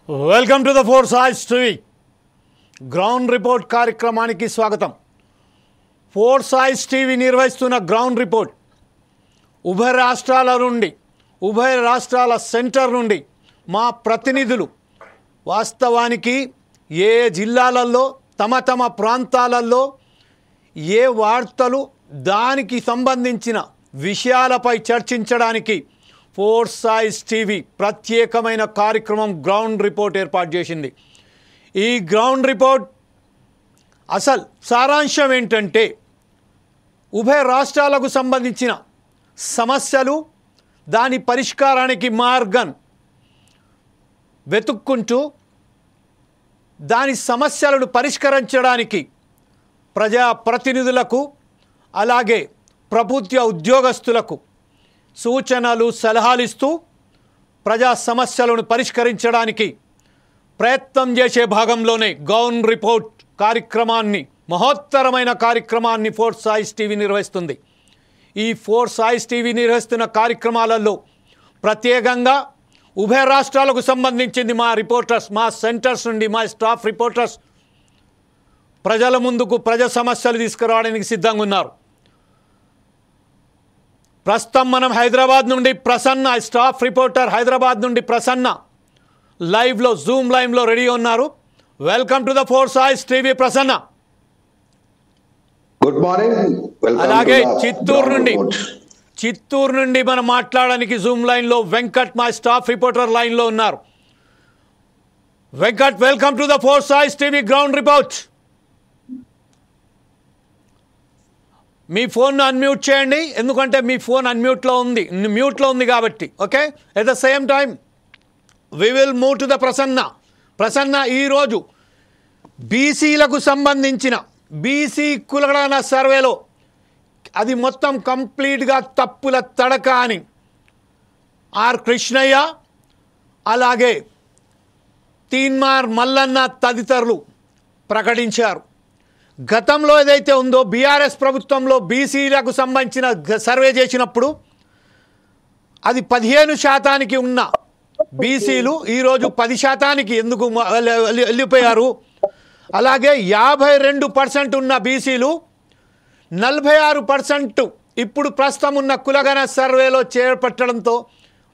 Welcome to the four ఐస్ TV ground report కార్యక్రమానికి స్వాగతం. ఫోర్స్ ఐస్ టీవీ నిర్వహిస్తున్న గ్రౌండ్ రిపోర్ట్ ఉభయ రాష్ట్రాల సెంటర్ నుండి మా ప్రతినిధులు వాస్తవానికి ఏ జిల్లాలలో తమ ప్రాంతాలలో ఏ వార్తలు దానికి సంబంధించిన విషయాలపై చర్చించడానికి ఫోర్స్ ఐస్ టీవీ ప్రత్యేకమైన కార్యక్రమం గ్రౌండ్ రిపోర్ట్ ఏర్పాటు చేసింది. ఈ గ్రౌండ్ రిపోర్ట్ అసలు సారాంశం ఏంటంటే ఉభయ రాష్ట్రాలకు సంబంధించిన సమస్యలు, దాని పరిష్కారానికి మార్గం వెతుక్కుంటూ దాని సమస్యలను పరిష్కరించడానికి ప్రజాప్రతినిధులకు అలాగే ప్రభుత్వ ఉద్యోగస్తులకు సూచనలు సలహాలు ఇస్తూ ప్రజా సమస్యలను పరిష్కరించడానికి ప్రయత్నం చేసే భాగంలోనే గ్రౌండ్ రిపోర్ట్ కార్యక్రమాన్ని, మహోత్తరమైన కార్యక్రమాన్ని ఫోర్స్ ఐస్ టీవీ నిర్వహిస్తుంది. ఈ ఫోర్స్ ఐస్ టీవీ నిర్వహిస్తున్న కార్యక్రమాలలో ప్రత్యేకంగా ఉభయ రాష్ట్రాలకు సంబంధించింది మా రిపోర్టర్స్, మా సెంటర్స్ నుండి మా స్టాఫ్ రిపోర్టర్స్ ప్రజల ముందుకు ప్రజా సమస్యలు తీసుకురావడానికి సిద్ధంగా ఉన్నారు. ప్రస్తుతం మనం హైదరాబాద్ నుండి ప్రసన్న, స్టాఫ్ రిపోర్టర్ హైదరాబాద్ నుండి ప్రసన్న లైవ్లో జూమ్ లైవ్లో రెడీ ఉన్నారు. వెల్కమ్ టు ద ఫోర్స్ ఐస్ టీవీ ప్రసన్న. Good morning. అలాగే చిత్తూరు నుండి మనం మాట్లాడడానికి జూమ్ లైన్లో వెంకట్, మా స్టాఫ్ రిపోర్టర్ లైన్లో ఉన్నారు. Venkat, welcome to the four ఐస్ టీవీ గ్రౌండ్ రిపోర్ట్. మీ ఫోన్ అన్మ్యూట్ చేయండి, ఎందుకంటే మీ ఫోన్ మ్యూట్లో ఉంది కాబట్టి. Okay, at the same time we will move to the Prasanna. ఈరోజు బీసీలకు సంబంధించిన బీసీ కులగణన సర్వేలో అది మొత్తం కంప్లీట్గా తప్పుల తడక అని ఆర్ కృష్ణయ్య అలాగే తీన్మార్ మల్లన్న తదితరులు ప్రకటించారు. గతంలో ఏదైతే ఉందో బీఆర్ఎస్ ప్రభుత్వంలో బీసీలకు సంబంధించిన సర్వే చేసినప్పుడు అది 15% ఉన్న బీసీలు ఈరోజు 10% ఎందుకు వెళ్ళిపోయారు. అలాగే 52% ఉన్న బీసీలు 46% ఇప్పుడు ప్రస్తుతం ఉన్న కులగణ సర్వేలో చేపట్టడంతో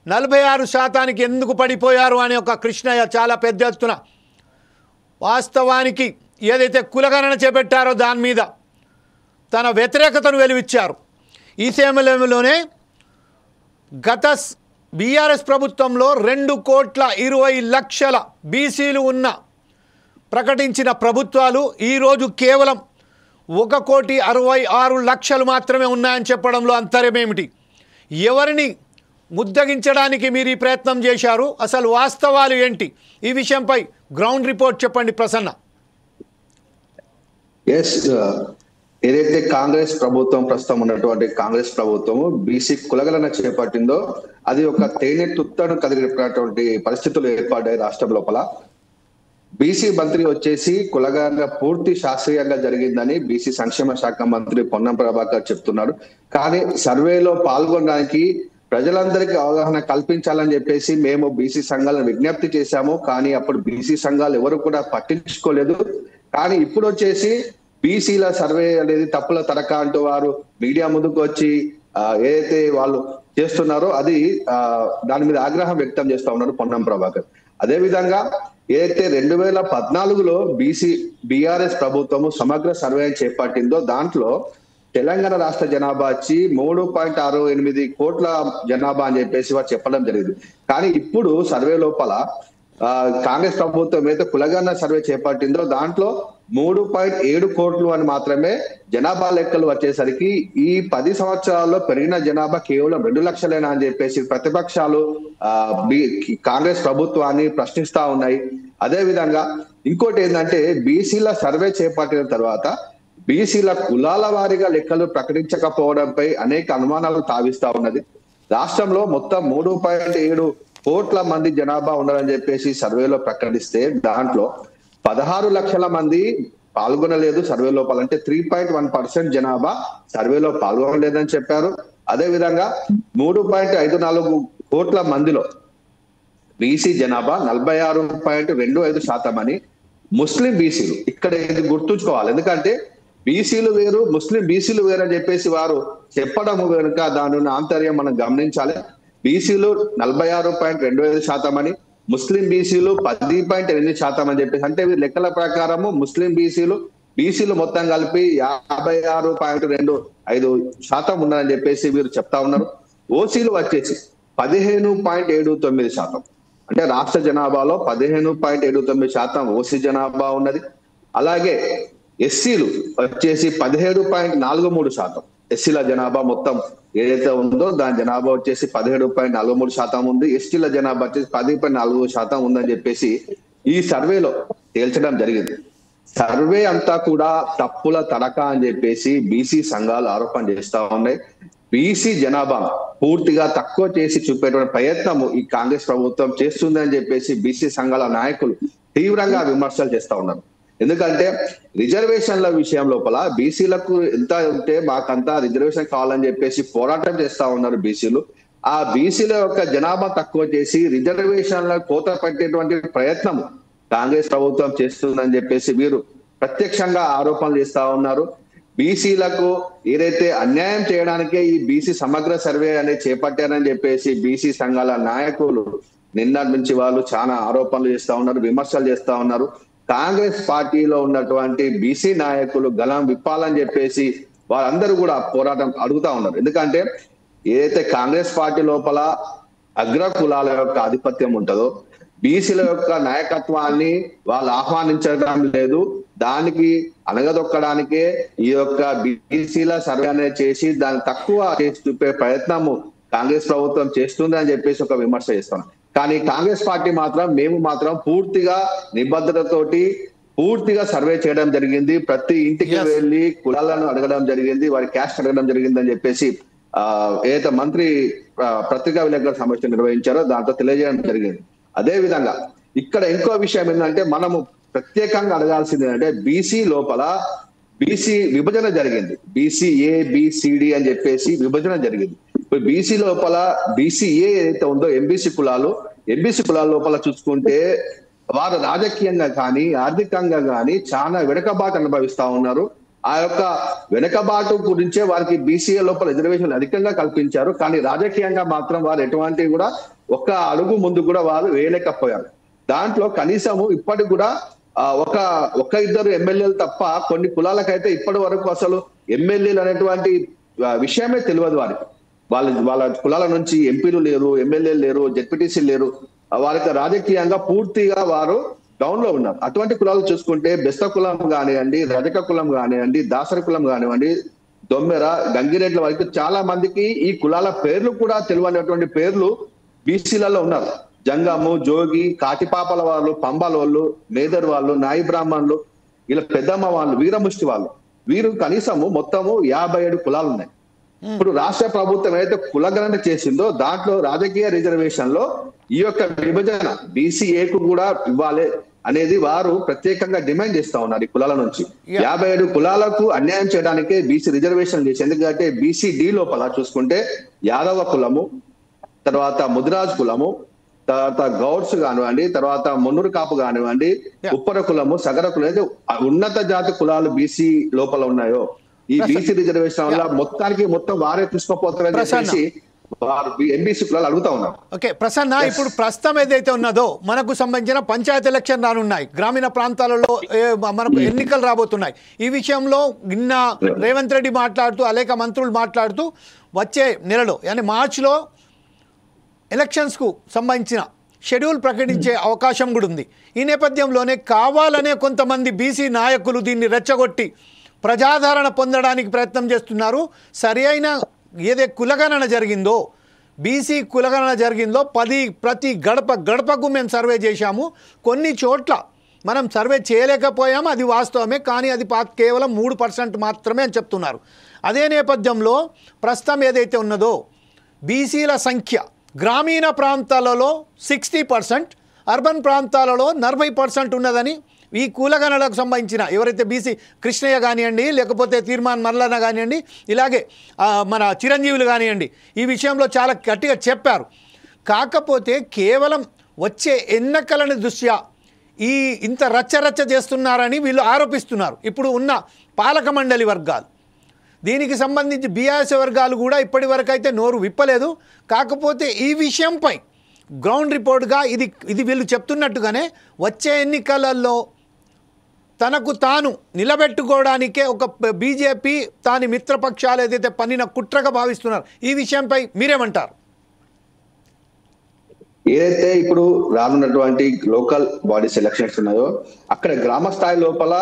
46% ఎందుకు పడిపోయారు అని ఒక కృష్ణయ్య చాలా పెద్ద ఎత్తున వాస్తవానికి ఏదైతే కులగణన చేపట్టారో దాని మీద తన వ్యతిరేకతను వెలువిచ్చారు. ఈ సమయంలోనే గత బీఆర్ఎస్ ప్రభుత్వంలో 2,20,00,000 బీసీలు ఉన్న ప్రకటించిన ప్రభుత్వాలు ఈరోజు కేవలం 1,66,00,000 మాత్రమే ఉన్నాయని చెప్పడంలో అంతరమేమిటి? ఎవరిని ముద్దగించడానికి మీరు ఈ ప్రయత్నం చేశారు? అసలు వాస్తవాలు ఏంటి? ఈ విషయంపై గ్రౌండ్ రిపోర్ట్ చెప్పండి ప్రసన్న. ఏదైతే కాంగ్రెస్ ప్రభుత్వం ప్రస్తుతం ఉన్నటువంటి కాంగ్రెస్ ప్రభుత్వము బీసీ కులగణన చేపట్టిందో అది ఒక తేనె తుత్తను కదిలినటువంటి పరిస్థితులు ఏర్పడ్డాయి రాష్ట్రం లోపల. బీసీ మంత్రి వచ్చేసి కులగణన పూర్తి శాస్త్రీయంగా జరిగిందని బీసీ సంక్షేమ శాఖ మంత్రి పొన్నం ప్రభాకర్ చెప్తున్నారు. కానీ సర్వేలో పాల్గొనడానికి ప్రజలందరికీ అవగాహన కల్పించాలని చెప్పేసి మేము బీసీ సంఘాలను విజ్ఞప్తి చేశాము. కానీ అప్పుడు బీసీ సంఘాలు ఎవరు కూడా పట్టించుకోలేదు. కానీ ఇప్పుడు వచ్చేసి బీసీల సర్వే అనేది తప్పుల తడక అంటూ వారు మీడియా ముందుకు వచ్చి ఏదైతే వాళ్ళు చేస్తున్నారో అది దాని మీద ఆగ్రహం వ్యక్తం చేస్తా ఉన్నారు పొన్నం ప్రభాకర్. అదే విధంగా ఏదైతే 2014లో బీఆర్ఎస్ ప్రభుత్వము సమగ్ర సర్వే చేపట్టిందో దాంట్లో తెలంగాణ రాష్ట్ర జనాభా వచ్చి 3.68 కోట్ల జనాభా అని చెప్పేసి వారు చెప్పడం జరిగింది. కానీ ఇప్పుడు సర్వే లోపల కాంగ్రెస్ ప్రభుత్వం అయితే కులగణన సర్వే చేపట్టిందో దాంట్లో 3.7 కోట్లు అని మాత్రమే జనాభా లెక్కలు వచ్చేసరికి ఈ 10 సంవత్సరాల్లో పెరిగిన జనాభా కేవలం 2 లక్షలేనా అని చెప్పేసి ప్రతిపక్షాలు కాంగ్రెస్ ప్రభుత్వాన్ని ప్రశ్నిస్తా ఉన్నాయి. అదే విధంగా ఇంకోటి ఏంటంటే బీసీల సర్వే చేపట్టిన తర్వాత బీసీల కులాల వారీగా లెక్కలు ప్రకటించకపోవడంపై అనేక అనుమానాలు తావిస్తా ఉన్నది. రాష్ట్రంలో మొత్తం 3.7 కోట్ల మంది జనాభా ఉండాలని చెప్పేసి సర్వేలో ప్రకటిస్తే దాంట్లో 16 లక్షల మంది పాల్గొనలేదు సర్వే లోపల, అంటే 3.1% జనాభా సర్వేలో పాల్గొనలేదని చెప్పారు. అదే విధంగా 3.54 కోట్ల మందిలో బీసీ జనాభా 46.25% అని. ముస్లిం బీసీలు ఇక్కడ ఇది గుర్తుంచుకోవాలి, ఎందుకంటే బీసీలు వేరు ముస్లిం బీసీలు వేరు అని చెప్పేసి వారు చెప్పడం కనుక దాని ఉన్న ఆంతర్యం మనం గమనించాలి. బీసీలు 46.25% అని, ముస్లిం బీసీలు 10.8% అని చెప్పేసి, అంటే లెక్కల ప్రకారము ముస్లిం బీసీలు మొత్తం కలిపి 56.25% ఉన్నారని చెప్పేసి వీరు చెప్తా ఉన్నారు. ఓసీలు వచ్చేసి 15.79%. అంటే రాష్ట్ర జనాభాలో 15.79% ఓసీ జనాభా ఉన్నది. అలాగే ఎస్సీలు వచ్చేసి 17.43%. ఎస్సీల జనాభా మొత్తం ఏదైతే ఉందో దాని జనాభా వచ్చేసి 17.43% ఉంది. ఎస్టీల జనాభా వచ్చేసి 10.4% ఉందని చెప్పేసి ఈ సర్వేలో తేల్చడం జరిగింది. సర్వే అంతా కూడా తప్పుల తడక అని చెప్పేసి బీసీ సంఘాలు ఆరోపణ చేస్తా ఉన్నాయి. బీసీ జనాభా పూర్తిగా తక్కువ చేసి చూపేటువంటి ప్రయత్నము ఈ కాంగ్రెస్ ప్రభుత్వం చేస్తుందని చెప్పేసి బీసీ సంఘాల నాయకులు తీవ్రంగా విమర్శలు చేస్తా ఉన్నారు. ఎందుకంటే రిజర్వేషన్ల విషయం లోపల బీసీలకు ఎంత ఉంటే మాకంతా రిజర్వేషన్ కావాలని చెప్పేసి పోరాటం చేస్తా ఉన్నారు బీసీలు. ఆ బీసీల యొక్క జనాభా తక్కువ చేసి రిజర్వేషన్ల కోత పెట్టేటువంటి ప్రయత్నం కాంగ్రెస్ ప్రభుత్వం చేస్తుందని చెప్పేసి వీరు ప్రత్యక్షంగా ఆరోపణలు చేస్తా ఉన్నారు. బీసీలకు ఏదైతే అన్యాయం చేయడానికే ఈ బీసీ సమగ్ర సర్వే అనేది చేపట్టారని చెప్పేసి బీసీ సంఘాల నాయకులు నిన్నటి నుంచి వాళ్ళు చాలా ఆరోపణలు చేస్తా ఉన్నారు, విమర్శలు చేస్తా ఉన్నారు. కాంగ్రెస్ పార్టీలో ఉన్నటువంటి బీసీ నాయకులు గలం విప్పాలని చెప్పేసి వారందరూ కూడా పోరాటం అడుగుతా ఉన్నారు. ఎందుకంటే ఏదైతే కాంగ్రెస్ పార్టీ లోపల అగ్ర కులాల యొక్క ఆధిపత్యం ఉంటుందో బీసీల యొక్క నాయకత్వాన్ని వాళ్ళు ఆహ్వానించడం లేదు. దానికి అనగదొక్కడానికే ఈ యొక్క బీసీల సర్వే అనేది చేసి దాన్ని తక్కువ చేసి చూపే ప్రయత్నము కాంగ్రెస్ ప్రభుత్వం చేస్తుంది అని చెప్పేసి ఒక విమర్శ చేస్తున్నాం. కానీ కాంగ్రెస్ పార్టీ మేము మాత్రం పూర్తిగా నిబద్ధతతోటి పూర్తిగా సర్వే చేయడం జరిగింది. ప్రతి ఇంటికి వెళ్ళి కులాలను అడగడం జరిగింది, వారి క్యాస్ట్ అడగడం జరిగింది అని చెప్పేసి ఏదైతే మంత్రి పత్రికా విలేకరుల సమావేశం నిర్వహించారో దాంతో తెలియజేయడం జరిగింది. అదే విధంగా ఇక్కడ ఇంకో విషయం ఏంటంటే మనము ప్రత్యేకంగా అడగాల్సింది ఏంటంటే బీసీ లోపల బీసీ విభజన జరిగింది. బీసీ ABCD అని చెప్పేసి విభజన జరిగింది. ఇప్పుడు బీసీ లోపల BCA ఏదైతే ఉందో ఎంబీసీ కులాల లోపల చూసుకుంటే వారు రాజకీయంగా కానీ ఆర్థికంగా కానీ చాలా వెనుకబాటు అనుభవిస్తా ఉన్నారు. ఆ యొక్క వెనుకబాటు గురించే వారికి BCA లోపల రిజర్వేషన్ అధికంగా కల్పించారు. కానీ రాజకీయంగా మాత్రం వారు ఎటువంటి కూడా ఒక్క అడుగు ముందు కూడా వారు వేయలేకపోయారు. దాంట్లో కనీసము ఇప్పటికి కూడా ఒక ఇద్దరు ఎమ్మెల్యేలు తప్ప కొన్ని కులాలకైతే ఇప్పటి వరకు అసలు ఎమ్మెల్యేలు అనేటువంటి విషయమే తెలియదు వారికి. వాళ్ళ కులాల నుంచి ఎంపీలు లేరు, ఎమ్మెల్యేలు లేరు, జెడ్పీటీసీ లేరు. వారికి రాజకీయంగా పూర్తిగా వారు డౌన్ లో ఉన్నారు. అటువంటి కులాలు చూసుకుంటే బెస్త కులం కానివ్వండి, రజక కులం కానివ్వండి, దాసరి కులం కానివ్వండి, దొమ్మెర, గంగిరెడ్ల వరకు చాలా మందికి ఈ కులాల పేర్లు కూడా తెలియనటువంటి పేర్లు బీసీలలో ఉన్నారు. జంగము, జోగి, కాటిపాపల వాళ్ళు, పంబల వాళ్ళు, మేదర్ వాళ్ళు, నాయి బ్రాహ్మణులు, ఇలా పెద్దమ్మ వాళ్ళు, వీరముష్టి వాళ్ళు, వీరు కనీసము మొత్తము 57 కులాలు ఉన్నాయి. ఇప్పుడు రాష్ట్ర ప్రభుత్వం ఏదైతే కులగణన చేసిందో దాంట్లో రాజకీయ రిజర్వేషన్ లో ఈ యొక్క విభజన BCAకు కూడా ఇవ్వాలి అనేది వారు ప్రత్యేకంగా డిమాండ్ చేస్తా ఉన్నారు. ఈ కులాల నుంచి 57 కులాలకు అన్యాయం చేయడానికే బీసీ రిజర్వేషన్ చేసి. ఎందుకంటే BCD లోపల చూసుకుంటే యాదవ కులము, తర్వాత ముదిరాజ్ కులము, తర్వాత గౌడ్స్ కానివ్వండి, తర్వాత మున్నూరు కాపు కానివ్వండి, ఉప్పర కులము, సగర కులం, అయితే ఉన్నత జాతి కులాలు BC లోపల ఉన్నాయో ఈ BC రిజర్వేషన్ వల్ల మొత్తం వారే తీసుకోపోతారని చెప్పేసి వారు ఎంబీసీ కులాలు అడుగుతా ఉన్నారు. ఓకే ప్రసన్న, ఇప్పుడు ప్రస్తుతం ఏదైతే ఉన్నదో మనకు సంబంధించిన పంచాయతీ ఎలక్షన్ రానున్నాయి, గ్రామీణ ప్రాంతాలలో మనకు ఎన్నికలు రాబోతున్నాయి. ఈ విషయంలో నిన్న రేవంత్ రెడ్డి మాట్లాడుతూ అనేక మంత్రులు మాట్లాడుతూ వచ్చే నెలలో అంటే మార్చిలో ఎలక్షన్స్కు సంబంధించిన షెడ్యూల్ ప్రకటించే అవకాశం కూడా ఉంది. ఈ నేపథ్యంలోనే కావాలనే కొంతమంది బీసీ నాయకులు దీన్ని రెచ్చగొట్టి ప్రజాదరణ పొందడానికి ప్రయత్నం చేస్తున్నారు. సరి అయిన ఏదే కులగణన జరిగిందో బీసీ కులగణన జరిగిందో ప్రతి గడపకు మేము సర్వే చేశాము, కొన్ని చోట్ల మనం సర్వే చేయలేకపోయాము, అది వాస్తవమే, కానీ అది కేవలం 3% మాత్రమే అని చెప్తున్నారు. అదే నేపథ్యంలో ప్రస్తుతం ఏదైతే ఉన్నదో బీసీల సంఖ్య గ్రామీణ ప్రాంతాలలో 60%, అర్బన్ ప్రాంతాలలో 40% ఉన్నదని ఈ కులగణనలకు సంబంధించిన ఎవరైతే బీసీ కృష్ణయ్య కానివ్వండి, లేకపోతే తీర్మాన్ మల్లన్న కానివ్వండి, ఇలాగే మన చిరంజీవులు కానివ్వండి, ఈ విషయంలో చాలా గట్టిగా చెప్పారు. కాకపోతే కేవలం వచ్చే ఎన్నికలను దృష్ట్యా ఇంత రచ్చరచ్చ చేస్తున్నారని వీళ్ళు ఆరోపిస్తున్నారు ఇప్పుడు ఉన్న పాలక మండలి వర్గాలు. దీనికి సంబంధించి బీఆర్ఎస్ వర్గాలు కూడా ఇప్పటి వరకు అయితే నోరు విప్పలేదు. కాకపోతే ఈ విషయంపై గ్రౌండ్ రిపోర్ట్గా ఇది వీళ్ళు చెప్తున్నట్టుగానే వచ్చే ఎన్నికలలో తనకు తాను నిలబెట్టుకోవడానికే ఒక బీజేపీ తాని మిత్రపక్షాలు ఏదైతే పన్నిన కుట్రగా భావిస్తున్నారు. ఈ విషయంపై మీరేమంటారు? ఏదైతే ఇప్పుడు రానున్నటువంటి లోకల్ బాడీస్ ఎలక్షన్స్ ఉన్నాయో అక్కడ గ్రామ స్థాయి లోపల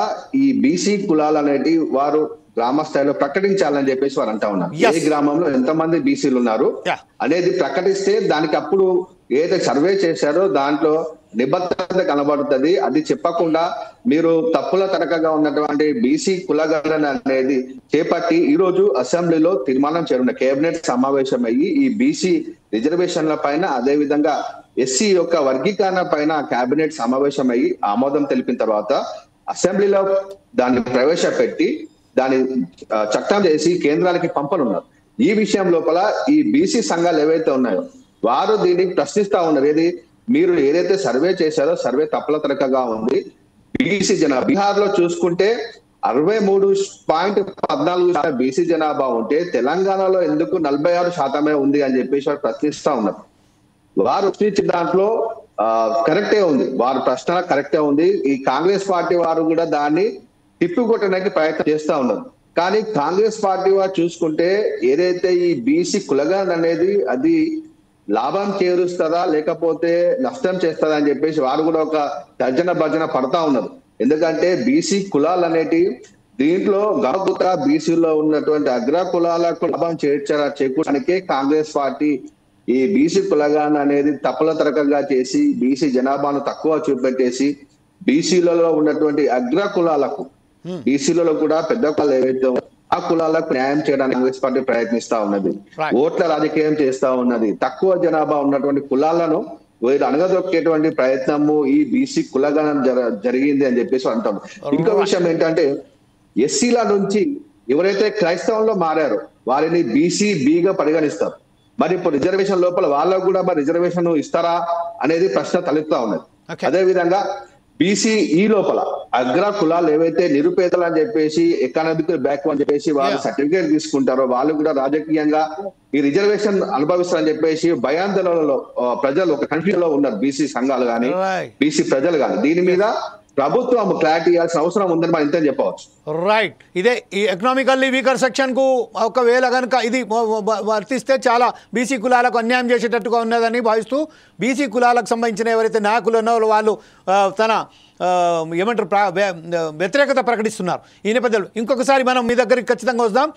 ఈ బీసీ కులాలు అనేటి వారు గ్రామ స్థాయిలో ప్రకటించాలని చెప్పేసి వారు అంటా ఉన్నారు. ఏ గ్రామంలో ఎంతమంది బీసీలు ఉన్నారు అనేది ప్రకటిస్తే దానికి అప్పుడు ఏదైతే సర్వే చేశారో దాంట్లో నిబద్ధత కనబడుతుంది. అది చెప్పకుండా మీరు తప్పుల తరకగా ఉన్నటువంటి బీసీ కులగణన అనేది చేపట్టి ఈ రోజు అసెంబ్లీలో తీర్మానం చేరున్న కేబినెట్ సమావేశం అయ్యి ఈ బీసీ రిజర్వేషన్ల పైన అదే విధంగా ఎస్సీ యొక్క వర్గీకరణ పైన కేబినెట్ సమావేశం అయ్యి ఆమోదం తెలిపిన తర్వాత అసెంబ్లీలో దాన్ని ప్రవేశపెట్టి దాన్ని చట్టం చేసి కేంద్రానికి పంపనున్నారు. ఈ విషయం లోపల ఈ బీసీ సంఘాలు ఏవైతే ఉన్నాయో వారు దీన్ని ప్రశ్నిస్తా ఉన్నారు. మీరు ఏదైతే సర్వే చేశారో సర్వే తప్పుల తరకగా ఉంది. బీసీ జనాభా బీహార్ లో చూసుకుంటే 63.14% బీసీ జనాభా ఉంటే తెలంగాణలో ఎందుకు 46% ఉంది అని చెప్పేసి వారు ప్రశ్నిస్తా ఉన్నారు. వారు ప్రశ్నించిన దాంట్లో కరెక్టే ఉంది, వారి ప్రశ్న కరెక్టే ఉంది. ఈ కాంగ్రెస్ పార్టీ వారు కూడా దాన్ని తిప్పికొట్టడానికి ప్రయత్నం చేస్తా ఉన్నారు. కానీ కాంగ్రెస్ పార్టీ వారు చూసుకుంటే ఏదైతే ఈ బీసీ కులగణన అనేది అది లాభం చేరుస్తుందా లేకపోతే నష్టం చేస్తుందా అని చెప్పేసి వారు కూడా ఒక తర్జన భర్జన పడతా ఉన్నారు. ఎందుకంటే బీసీ కులాలు అనేటి దీంట్లో గౌరవ బీసీలో ఉన్నటువంటి అగ్ర కులాలకు లాభం చేకూర్చడానికే కాంగ్రెస్ పార్టీ ఈ బీసీ కులగణన అనేది తప్పుల తరకంగా చేసి బీసీ జనాభాను తక్కువ చూపెట్టేసి బీసీలలో ఉన్నటువంటి అగ్ర కులాలకు బీసీలలో కూడా పెద్ద కులాలు ఏవైతే ఆ కులాలకు న్యాయం చేయడానికి కాంగ్రెస్ పార్టీ ప్రయత్నిస్తా ఉన్నది. ఓట్ల రాజకీయం చేస్తా ఉన్నది. తక్కువ జనాభా ఉన్నటువంటి కులాలను వీరు అణగదొక్కేటువంటి ప్రయత్నము ఈ బీసీ కులగణన జరిగింది అని చెప్పేసి అంటాం. ఇంకో విషయం ఏంటంటే ఎస్సీల నుంచి ఎవరైతే క్రైస్తవంలో మారారో వారిని బీసీ బిగా పరిగణిస్తారు. మరి ఇప్పుడు రిజర్వేషన్ లోపల వాళ్ళకు కూడా మరి రిజర్వేషన్ ఇస్తారా అనేది ప్రశ్న తలెత్తా ఉన్నది. అదే విధంగా బీసీ ఈ లోపల అగ్ర కులాలు ఏవైతే నిరుపేదలు అని చెప్పేసి ఎకనామిక్ బ్యాక్ అని చెప్పేసి వాళ్ళు సర్టిఫికేట్ తీసుకుంటారో వాళ్ళు కూడా రాజకీయంగా ఈ రిజర్వేషన్ అనుభవిస్తారని చెప్పేసి భయాందోళనలో ప్రజలు ఒక కన్ఫ్యూజన్ లో ఉన్నారు. బీసీ సంఘాలు కానీ బీసీ ప్రజలు కానీ దీని మీద ప్రభుత్వం క్లారిటీ ఇవ్వాల్సిన అవసరం ఉందని మనం ఇంత చెప్పవచ్చు. రైట్, ఇదే ఈ ఎకనామికల్లీ వీకర్ సెక్షన్ కు ఒకవేళ కనుక ఇది వర్తిస్తే చాలా బీసీ కులాలకు అన్యాయం చేసేటట్టుగా ఉన్నదని భావిస్తూ బీసీ కులాలకు సంబంధించిన ఎవరైతే నాయకులు ఉన్నారో వాళ్ళు తన ఏమంటారు వ్యతిరేకత ప్రకటిస్తున్నారు. ఈ నేపథ్యంలో ఇంకొకసారి మనం మీ దగ్గరికి ఖచ్చితంగా వద్దాం.